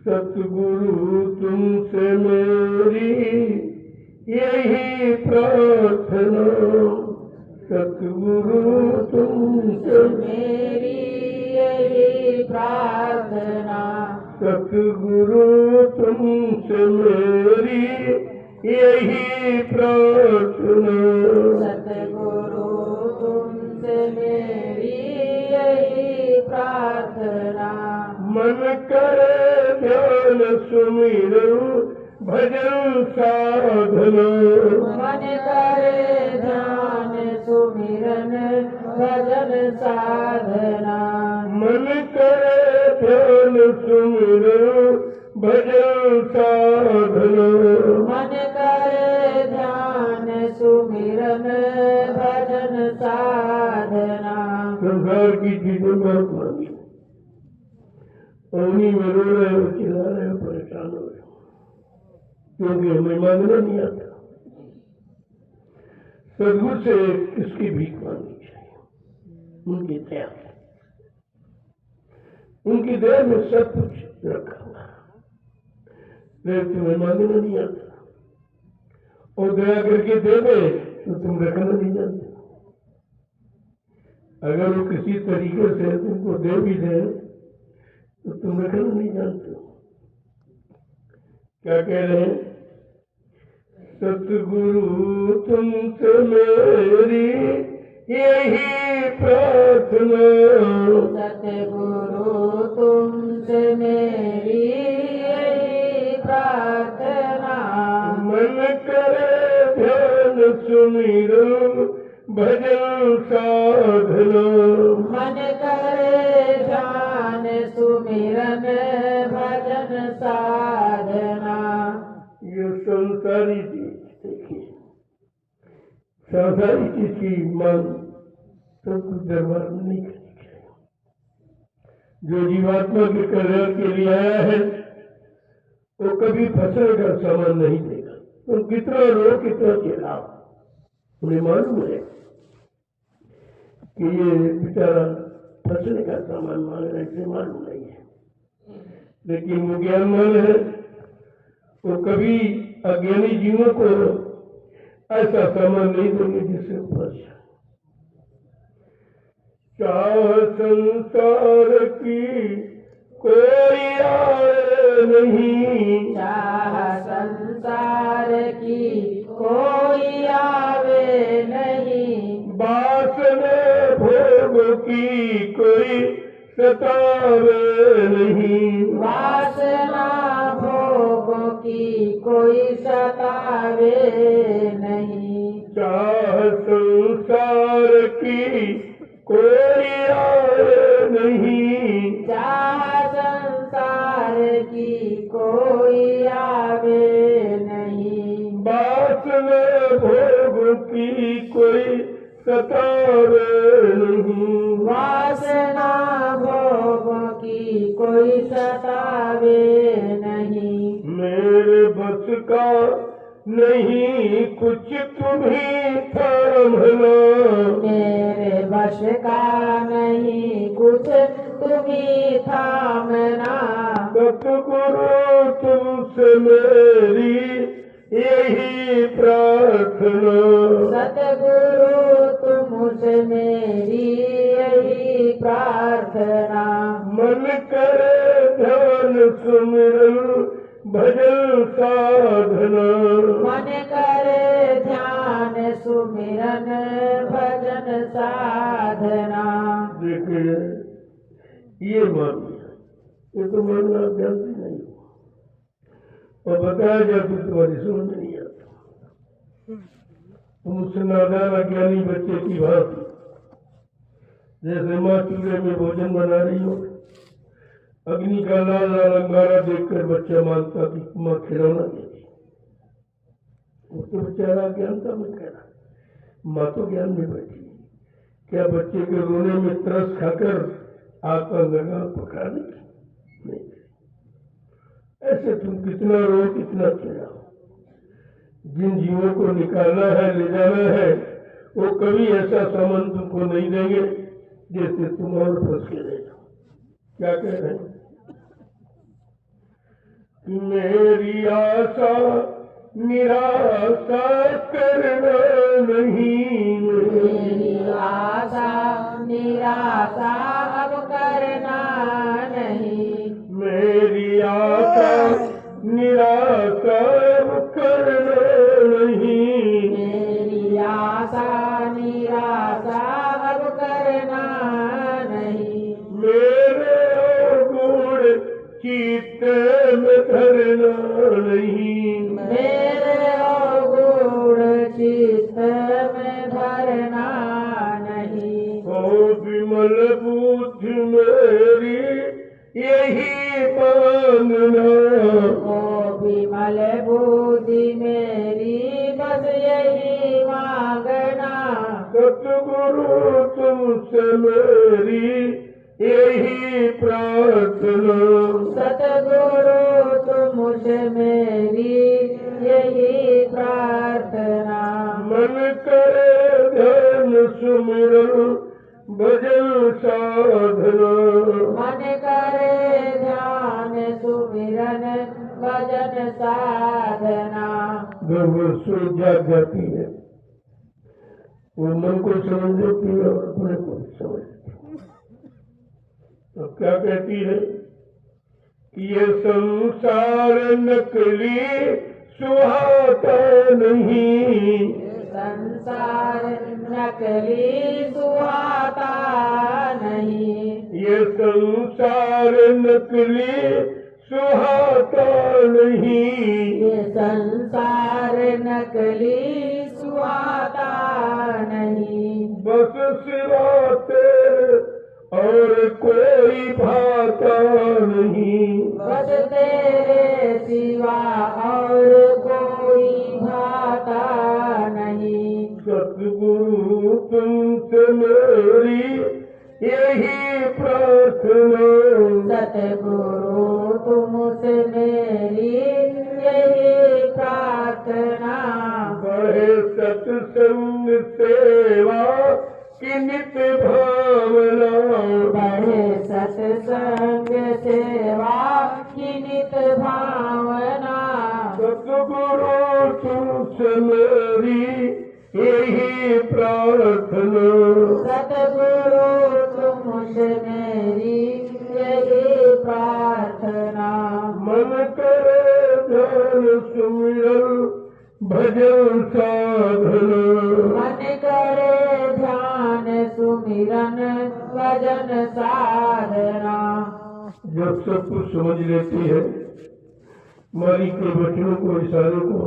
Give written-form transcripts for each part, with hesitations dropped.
सतगुरु तुमसे मेरी यही प्रार्थना, सतगुरु तुमसे मेरी यही प्रार्थना, सतगुरु तुमसे मेरी यही प्रार्थना, सतगुरु तुमसे मेरी यही प्रार्थना। मन करे ध्यान सुमिरन भजन साधना, मन करे ध्यान सुमिरन भजन साधना, मन करे ध्यान सुमिरन भजन साधना, मन करे ध्यान सुमिरन भजन साधना। संसार की चीजों बहुत मांगी, उन्हीं में रो रहे हो, चिल्ला रहे हो, परेशान हो रहे हो, क्योंकि हमें मांगना नहीं आता। सदगुरु से किसकी भीख मांगनी चाहिए? उनकी दया, उनकी दया में सब कुछ रखा हुआ है, लेकिन तुम्हें मांगना नहीं आता, और दया करके दे दे तो तुम रखना नहीं जानते। अगर वो किसी तरीके से तुमको दे भी दे तो तुम रखना नहीं जानते। क्या कह रहे हैं? सतगुरु तुमसे मेरी यही प्रार्थना, सतगुरु तुमसे मेरी यही प्रार्थना, मन करे ध्यान सुमिरन भजन साधना, मन करे ध्यान सुमिरन भजन साधना। ये संसारी चीज देखिए, संसारी चीज की मांग सब कुछ दरबार में नहीं करनी चाहिए। जो जीवात्मा के कल्याण के लिए आया है वो कभी फसल का सामान नहीं देगा। तो कितना रो कितना चिल्लाओ, उन्हें मालूम है कि ये बेचारा फसल का सामान मांग रहा है, इसे मालूम नहीं है, लेकिन वो ज्ञानवान है, वो कभी अज्ञानी जीवों को ऐसा सामान नहीं देंगे जिससे उपज। चाह संसार की कोई आए नहीं, चाह संसार की कोई आवे नहीं, वासना भोग की कोई सतावे नहीं, वासना भोगों की कोई सतावे नहीं, चाह संसार की कोई आए नहीं, चाह संसार की कोई आवे नहीं, वासना भोग की कोई सतावे नहीं, वासना भोगों की कोई सतावे नहीं। मेरे बस का नहीं कुछ तुम्ही थामना, मेरे वश का नहीं कुछ तुम्ही थामना, सतगुरु तुमसे मेरी यही प्रार्थना, सतगुरु तुमसे मेरी यही प्रार्थना, मन करे ध्यान सुमिरन भजन साधना, मन करे ध्यान सुमिरन भजन साधना। देखिए ये मान लिया, ये तो मानना अभ्यास ही नहीं हो, और बताया जाए तो तुम्हारी समझ नहीं आता। तुम उससे नादान अज्ञानी बच्चे की भांति, जैसे माँ चूल्हे में भोजन बना रही हो, अग्नि का लाल लाल अंगारा देखकर बच्चा मानता कि माँ खिलौना देती, वो तो बेचारा ज्ञानता में कह रहा, माँ तो ज्ञान में बैठी, क्या बच्चे के रोने में तरस खाकर आपका लगा पकड़ा नहीं? ऐसे तुम कितना रो कितना चिल्लाओ, जिन जीवों को निकालना है ले जाना है वो कभी ऐसा सामान तुमको नहीं देंगे जैसे तुम और फंस के ले जाओ। क्या कह रहे हैं? मेरी आशा निराशा करना नहीं, मेरी आशा निराशा अब करना नहीं, मेरी आशा निराशा अब करना नहीं, मेरी आशा निराशा अब करना नहीं, मेरे गुण चित्त में धरना नहीं, मेरे गुण चित्त में धरना नहीं, ओ विमल बुद्धि मेरी यही मांगना, ओ विमल बुद्धि मेरी बस यही मांगना, सतगुरु तुमसे मेरी यही प्रार्थना, सतगुरु तुमसे मेरी यही प्रार्थना, मन करे ध्यान सुमिरन भजन साधना, मन करे ध्यान सुमिरन भजन साधना, जब वो सुर जाग जाती है वो मन को समझ लेती है और अपने को भी समझ लेती है। तो क्या कहती है कि ये संसार नकली सुहाता नहीं, संसार नकली सुहाता नहीं, ये संसार नकली सुहाता नहीं, ये संसार नकली सुहाता नहीं, बस सिवा तेरे और कोई भाता नहीं, बस तेरे सिवा और कोई भाता नहीं, सतगुरु तुमसे मेरी यही प्रार्थना, सतगुरु तुमसे मेरी यही प्रार्थना, बढ़े सत्संग सेवा की नित भावना, बढ़े सत्संग सेवा की नित भावना, सतगुरु तुमसे मेरी यही प्रार्थना, सतगुरु तुमसे मेरी यही प्रार्थना, मन करे ध्यान सुमिरन भजन साधना, मन करे ध्यान सुमिरन भजन साधना, जब सब कुछ समझ लेती है मारी के बच्चों को इशारों को,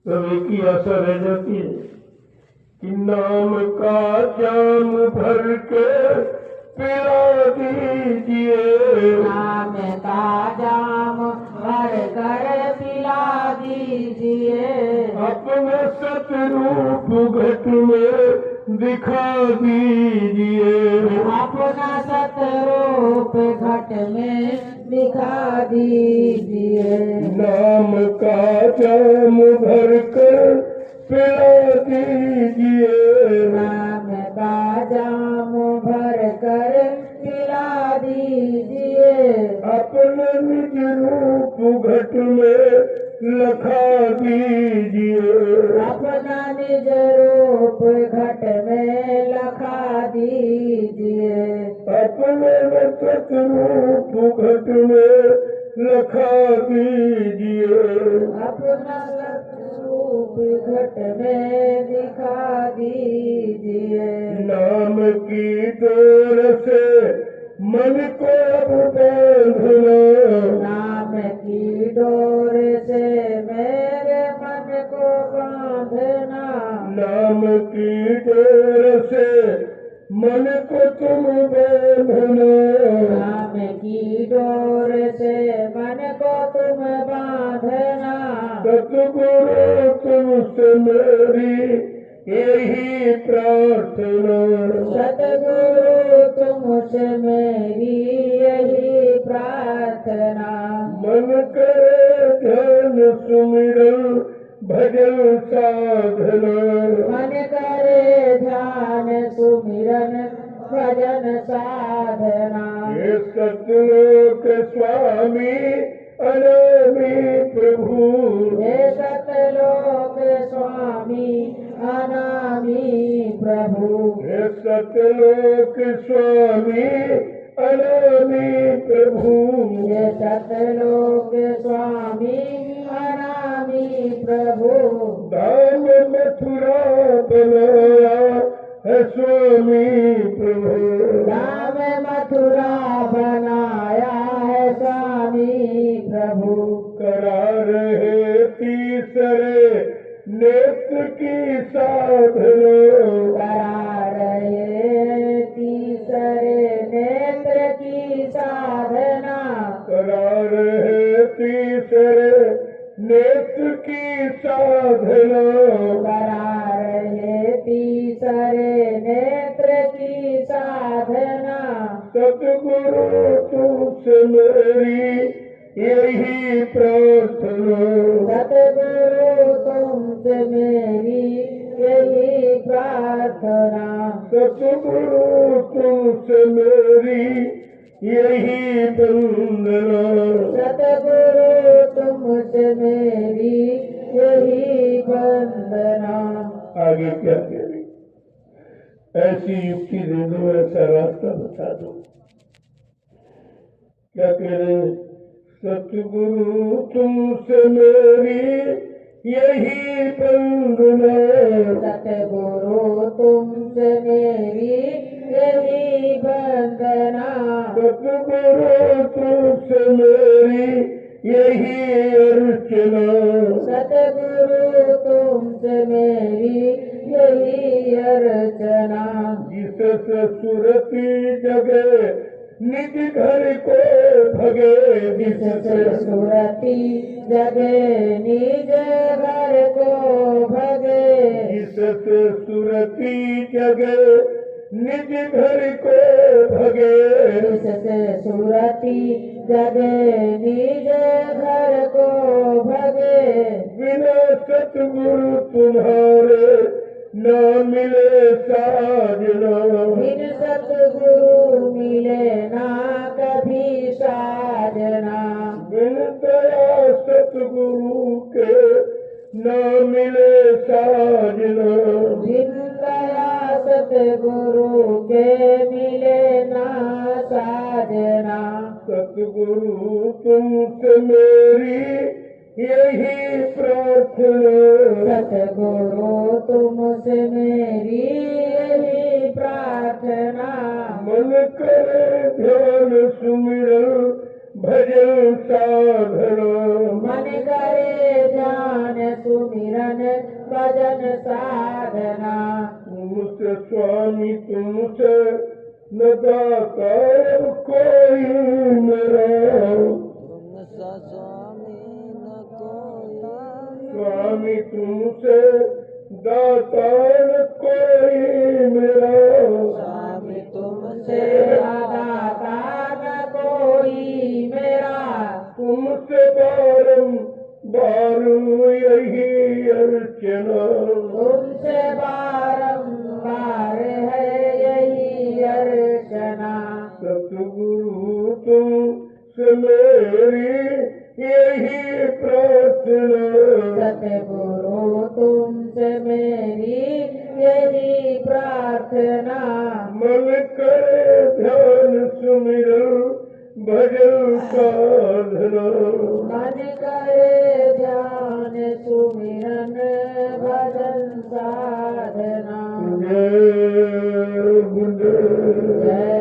तब एक ही आशा रह जाती है कि नाम का जाम भर के पिला दीजिए, नाम का जाम भर कर पिला दीजिए, अपने सतरूप घट में दिखा दीजिए, अपना सतरूप घट में दिखा दीजिए, नाम का जाम भर कर पिला दीजिए, नाम का जाम भर कर पिला दीजिए, अपने निज रूप घट में लखा दीजिए, अपना निज रूप घट में लखा दीजिए, अपने सतरूप घट में लखा दीजिए, अपना सतरूप घट में दिखा दीजिए, नाम की डोर से मन को अब बांधना, नाम की डोर से मेरे मन को बांधना, नाम की डोर से मन को तुम बांधना, नाम की डोर से मन को तुम बांधना, सतगुरु तुमसे मेरी यही प्रार्थना, सतगुरु तुमसे मेरी यही प्रार्थना, मन करे ध्यान सुमिरन भजन साधना, मन करे ध्यान सुमिरन भजन साधना, ये सतलोक स्वामी अनामी प्रभु हे सतलोक स्वामी अनामी प्रभु हे सतलोक स्वामी अनामी प्रभु हे सतलोक स्वामी अनामी प्रभु धाम मथुरा बनाया है स्वामी प्रभु धाम मथुरा बनाया है स्वामी प्रभु करा रहे तीसरे नेत्र की साधना करा रहे तीसरे नेत्र की साधना करा रहे तीसरे नेत्र की साधना करा रहे तीसरे नेत्र की साधना सतगुरु तुमसे मेरी यही प्रार्थना सतगुरु तुमसे मेरी यही प्रार्थना सतगुरु तुमसे मेरी यही वंदना सतगुरु तुमसे मेरी यही वंदना आगे क्या कह रही ऐसी युक्ति दे दो ऐसा रास्ता बता दो क्या कह रहे हैं सतगुरु तुमसे मेरी यही वंदना सतगुरु तुमसे मेरी यही वंदना सतगुरु तुमसे मेरी यही अर्चना सतगुरु तुमसे मेरी यही अर्चना जिससे सुरती जगे निज घर को भगे जिससे सुरती जगे निज घर को भगे जिससे सुरती जगे निज घर को भगे जिससे सुरती जगे निज घर को भगे बिना सतगुरु तुम्हारे न मिले साजना बिन सतगुरु मिले ना कभी साजना बिन दया सतगुरु के न मिले साजना बिन दया सतगुरु के मिले ना साजना सतगुरु तुमसे मेरी यही प्रार्थना सतगुरु तुमसे मेरी यही प्रार्थना मन करे ध्यान सुमिरन भजन साधना मन करे ध्यान सुमिरन भजन साधना तुमसे स्वामी तुमसे न दातार कोई मेरा स्वामी तुमसे दातार कोई मेरा स्वामी तुमसे दातार कोई मेरा तुमसे बारंबार यही अर्चना तुमसे बारंबार है यही अर्चना सतगुरु तुमसे मेरी यही प्रार्थना सतगुरु तुमसे मेरी यही प्रार्थना मन करे ध्यान सुमिरन भजन साधना मन करे ध्यान सुमिरन भजन साधना जय गुरुदेव जय